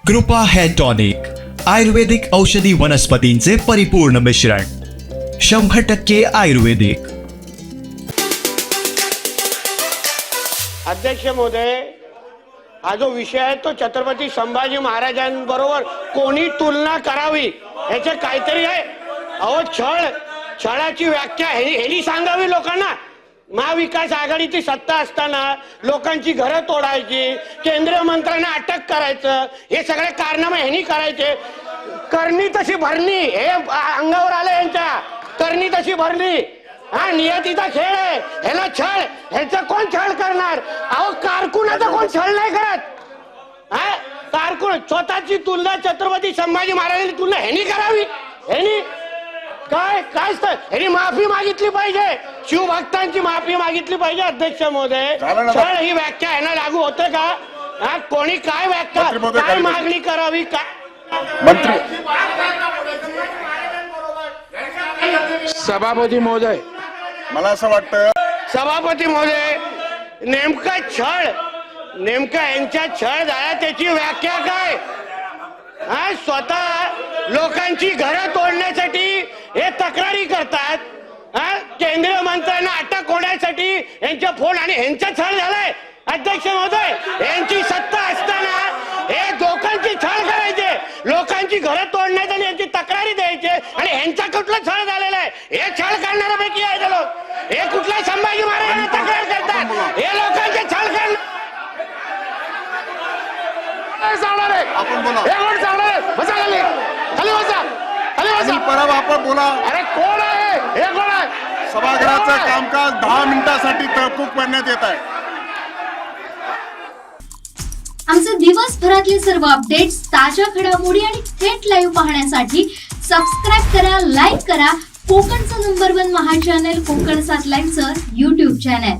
कृपा hair tonic आयुर्वेदिक औषधी वनस्पतींचे परिपूर्ण मिश्रण 100% आयुर्वेदिक। अध्यक्ष महोदय, हा जो विषय आहे तो छत्रपती संभाजी महाराजांबरोबर कोणी तुलना करावी याचे काहीतरी आहे। अहो छळाची व्याख्या हेली सांगावी लोकांना। महाविकास आघाडीची सत्ता असताना लोकांची घरं तोडायची, केंद्रीय मंत्र्यांना अटक करायचं, हे सगळे कारनामे ह्यांनी करायचे। करणी तशी भरणी हे अंगावर आलं यांच्या, करणी तशी भरली। हा नियतीचा खेळ आहे, ह्याला छळ, ह्याचा कोण छळ करणार? अहो कारकुनाचा कोण छळ नाही करत। हा कारकुन स्वतःची तुलना छत्रपती संभाजी महाराजांची तुलना ह्यांनी करावी। ह्यांनी काय ह्यांनी माफी मागितली पाहिजे, शिवभक्तांची माफी मागितली पाहिजे। अध्यक्ष महोदय, छळ ही व्याख्या ह्यांना लागू होते का? हा कोणी काय व्याख्या काय मागणी करावी काय मंत्री सभापती महोदय, मला असं वाटतं सभापती महोदय, नेमका यांच्या छळ झाला त्याची व्याख्या काय? हा स्वतः लोकांची घरं तोडण्यासाठी हे तक्रारी करतात, हा केंद्रीय मंत्र्यांना अटक होण्यासाठी यांच्या फोन आणि ह्यांचा छळ झालाय। अध्यक्ष महोदय, यांची सत्ता असताना हे लोकांची छळ करायचे, लोकांची घरं तोडण्याचे आणि यांची तक्रारी द्यायचे, आणि ह्यांचा कुठला छळ झालेला आहे? हे छळ करणाऱ्यापैकी आहे ते लोक। हे कुठल्या संभाजी महाराजांना तक्रार करतात, हे लोकांचे छळ करणार। आपण बोला परब आपण बोला। अरे कोण आहे हे? कोण आहे? सभागृहाचं कामकाज 10 मिनिटांसाठी तहकूब करण्यात येत आहे। आमचे दिवसभरातले सर्व अपडेट्स, ताज्या घडामोडी आणि थेट लाईव्ह पाहण्यासाठी सबस्क्राईब करा, लाईक करा कोकणचं नंबर 1 महा चॅनल कोकण 7 लाईव्हचं YouTube चॅनल।